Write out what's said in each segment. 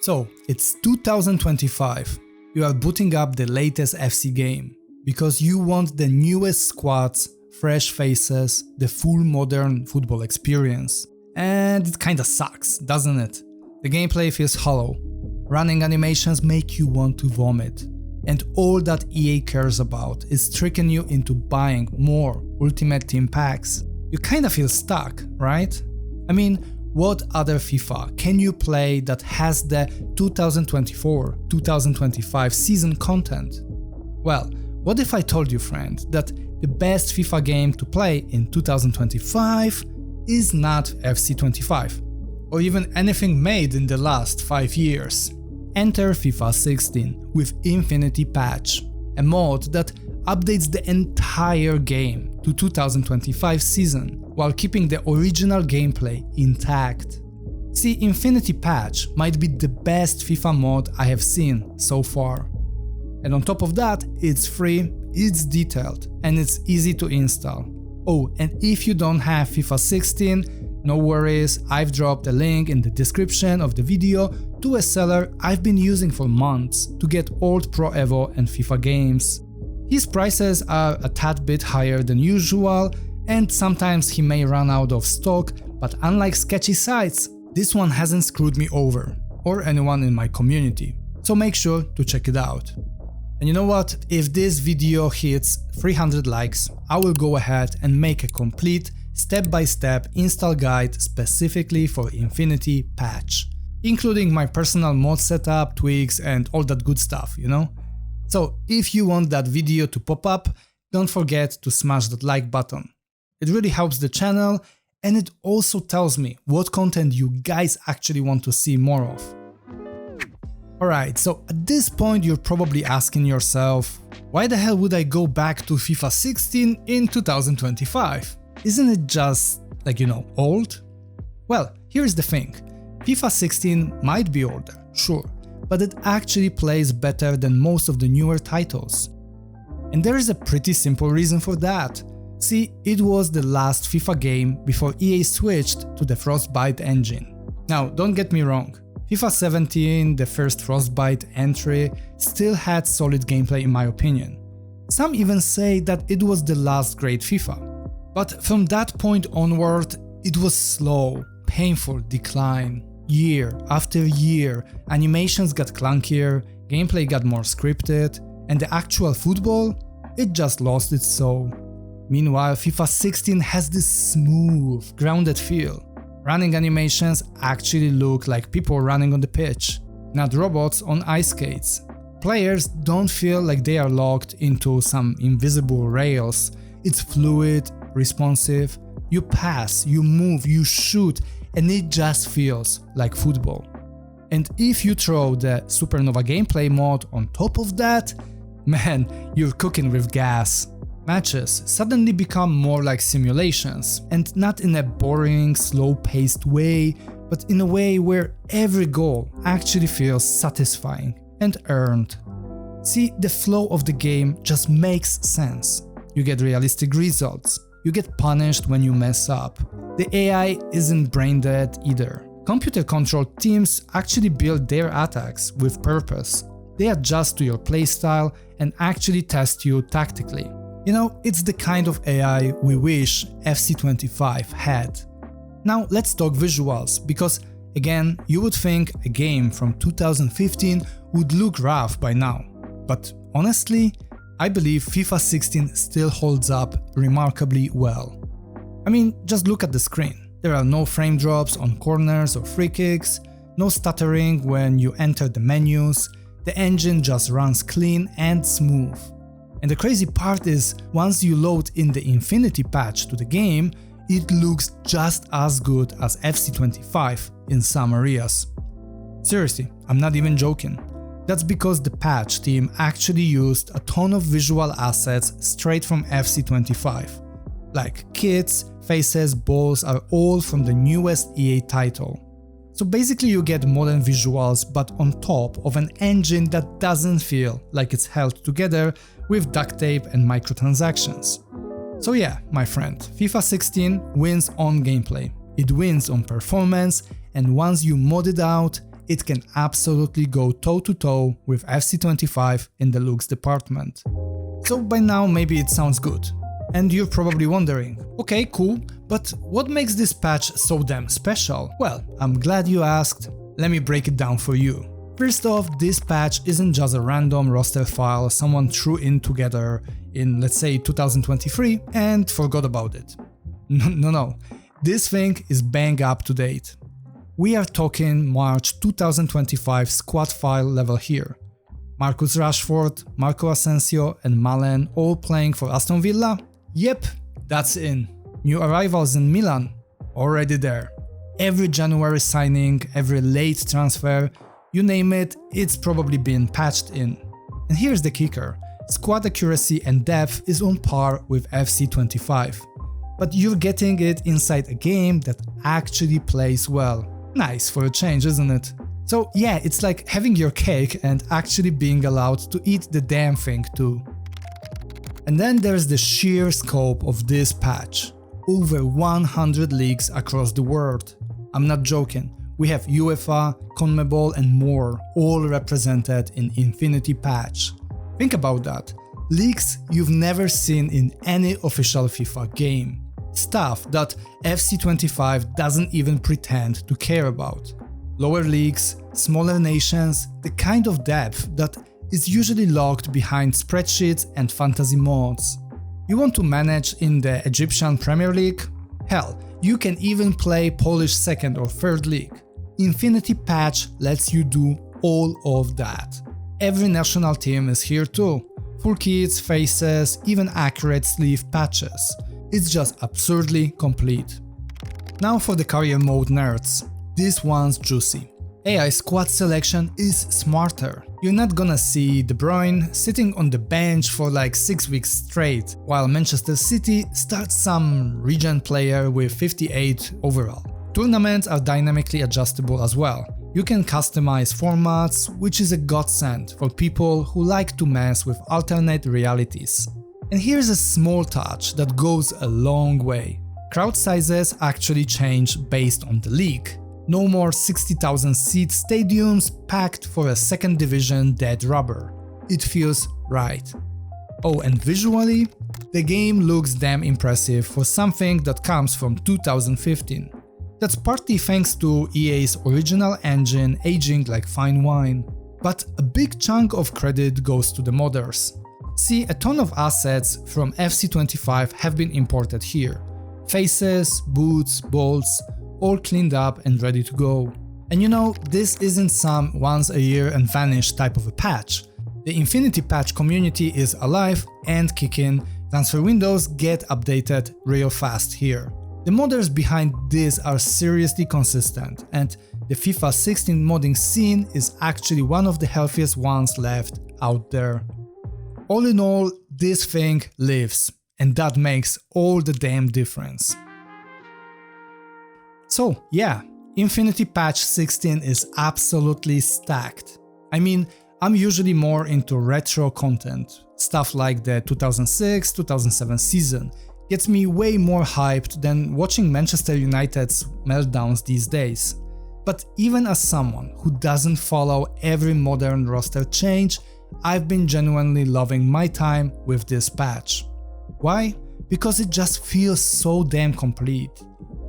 So, it's 2025. You are booting up the latest FC game because you want the newest squads, fresh faces, the full modern football experience. And it kinda sucks, doesn't it? The gameplay feels hollow. Running animations make you want to vomit. And all that EA cares about is tricking you into buying more Ultimate Team packs. You kinda feel stuck, right? I mean, what other FIFA can you play that has the 2024-2025 season content? Well, what if I told you, friend, that the best FIFA game to play in 2025 is not FC25, or even anything made in the last 5 years? Enter FIFA 16 with Infinity Patch, a mod that updates the entire game to 2025 season while keeping the original gameplay intact. See, Infinity Patch might be the best FIFA mod I have seen so far. And on top of that, it's free, it's detailed, and it's easy to install. Oh, and if you don't have FIFA 16, no worries, I've dropped a link in the description of the video to a seller I've been using for months to get old Pro Evo and FIFA games. His prices are a tad bit higher than usual, and sometimes he may run out of stock, but unlike sketchy sites, this one hasn't screwed me over, or anyone in my community, so make sure to check it out. And you know what, if this video hits 300 likes, I will go ahead and make a complete step-by-step install guide specifically for Infinity Patch, including my personal mod setup, tweaks and all that good stuff, you know? So if you want that video to pop up, don't forget to smash that like button. It really helps the channel, and it also tells me what content you guys actually want to see more of. Alright, so at this point you're probably asking yourself, why the hell would I go back to FIFA 16 in 2025? Isn't it just, like, you know, old? Well, here's the thing. FIFA 16 might be older, sure, but it actually plays better than most of the newer titles. And there is a pretty simple reason for that. See, it was the last FIFA game before EA switched to the Frostbite engine. Now, don't get me wrong, FIFA 17, the first Frostbite entry, still had solid gameplay in my opinion. Some even say that it was the last great FIFA. But from that point onward, it was slow, painful decline. Year after year, animations got clunkier, gameplay got more scripted, and the actual football, it just lost its soul. Meanwhile, FIFA 16 has this smooth, grounded feel. Running animations actually look like people running on the pitch, not robots on ice skates. Players don't feel like they are locked into some invisible rails. It's fluid, responsive, you pass, you move, you shoot, and it just feels like football. And if you throw the Supernova gameplay mod on top of that, man, you're cooking with gas. Matches suddenly become more like simulations, and not in a boring, slow-paced way, but in a way where every goal actually feels satisfying and earned. See, the flow of the game just makes sense. You get realistic results. You get punished when you mess up. The AI isn't brain dead either. Computer-controlled teams actually build their attacks with purpose. They adjust to your playstyle and actually test you tactically. You know, it's the kind of AI we wish FC25 had. Now let's talk visuals, because again, you would think a game from 2015 would look rough by now. But honestly, I believe FIFA 16 still holds up remarkably well. I mean, just look at the screen. There are no frame drops on corners or free kicks, no stuttering when you enter the menus, the engine just runs clean and smooth. And the crazy part is, once you load in the Infinity Patch to the game, it looks just as good as FC25 in some areas. Seriously, I'm not even joking. That's because the patch team actually used a ton of visual assets straight from FC25. Like kits, faces, balls are all from the newest EA title. So basically you get modern visuals, but on top of an engine that doesn't feel like it's held together with duct tape and microtransactions. So yeah, my friend, FIFA 16 wins on gameplay, it wins on performance, and once you mod it out, it can absolutely go toe-to-toe with FC25 in the looks department. So by now maybe it sounds good. And you're probably wondering, okay, cool, but what makes this patch so damn special? Well, I'm glad you asked. Let me break it down for you. First off, this patch isn't just a random roster file someone threw in together in, let's say, 2023 and forgot about it. No. This thing is bang up to date. We are talking March 2025 squad file level here. Marcus Rashford, Marco Asensio and Malen all playing for Aston Villa? Yep, that's in. New arrivals in Milan? Already there. Every January signing, every late transfer, you name it, it's probably been patched in. And here's the kicker, squad accuracy and depth is on par with FC25. But you're getting it inside a game that actually plays well. Nice for a change, isn't it? So yeah, it's like having your cake and actually being allowed to eat the damn thing too. And then there's the sheer scope of this patch. Over 100 leagues across the world. I'm not joking. We have UEFA, CONMEBOL and more, all represented in Infinity Patch. Think about that. Leagues you've never seen in any official FIFA game. Stuff that FC25 doesn't even pretend to care about. Lower leagues, smaller nations, the kind of depth that is usually locked behind spreadsheets and fantasy mods. You want to manage in the Egyptian Premier League? Hell, you can even play Polish second or third league. Infinity Patch lets you do all of that. Every national team is here too. Full kits, faces, even accurate sleeve patches. It's just absurdly complete. Now for the career mode nerds. This one's juicy. AI squad selection is smarter. You're not gonna see De Bruyne sitting on the bench for like 6 weeks straight, while Manchester City starts some regen player with 58 overall. Tournaments are dynamically adjustable as well. You can customize formats, which is a godsend for people who like to mess with alternate realities. And here's a small touch that goes a long way. Crowd sizes actually change based on the league. No more 60,000 seat stadiums packed for a second division dead rubber. It feels right. Oh, and visually, the game looks damn impressive for something that comes from 2015. That's partly thanks to EA's original engine aging like fine wine. But a big chunk of credit goes to the modders. See, a ton of assets from FC25 have been imported here. Faces, boots, bolts, all cleaned up and ready to go. And you know, this isn't some once a year and vanish type of a patch. The Infinity Patch community is alive and kicking, transfer windows get updated real fast here. The modders behind this are seriously consistent, and the FIFA 16 modding scene is actually one of the healthiest ones left out there. All in all, this thing lives, and that makes all the damn difference. So yeah, Infinity Patch 16 is absolutely stacked. I mean, I'm usually more into retro content. Stuff like the 2006-2007 season gets me way more hyped than watching Manchester United's meltdowns these days. But even as someone who doesn't follow every modern roster change, I've been genuinely loving my time with this patch. Why? Because it just feels so damn complete.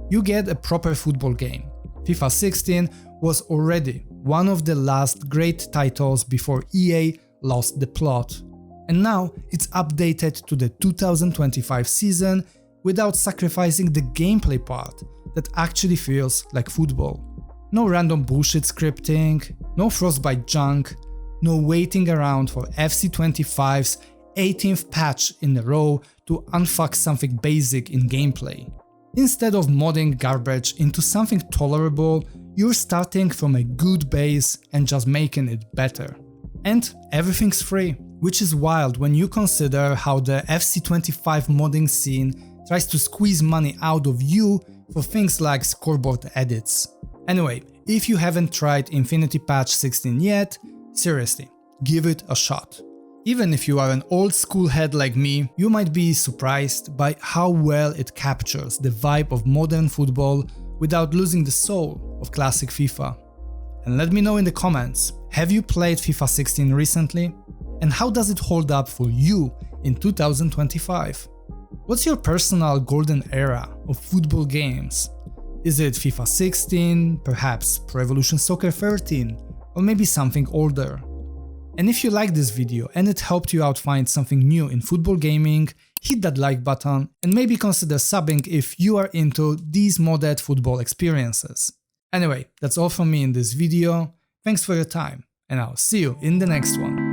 You get a proper football game. FIFA 16 was already one of the last great titles before EA lost the plot. And now it's updated to the 2025 season without sacrificing the gameplay part that actually feels like football. No random bullshit scripting, no Frostbite junk, no waiting around for FC25's 18th patch in a row to unfuck something basic in gameplay. Instead of modding garbage into something tolerable, you're starting from a good base and just making it better. And everything's free, which is wild when you consider how the FC25 modding scene tries to squeeze money out of you for things like scoreboard edits. Anyway, if you haven't tried Infinity Patch 16 yet, seriously, give it a shot. Even if you are an old school head like me, you might be surprised by how well it captures the vibe of modern football without losing the soul of classic FIFA. And let me know in the comments, have you played FIFA 16 recently? And how does it hold up for you in 2025? What's your personal golden era of football games? Is it FIFA 16, perhaps Pro Evolution Soccer 13, or maybe something older? And if you liked this video and it helped you out find something new in football gaming, hit that like button and maybe consider subbing if you are into these modded football experiences. Anyway, that's all from me in this video. Thanks for your time, and I'll see you in the next one.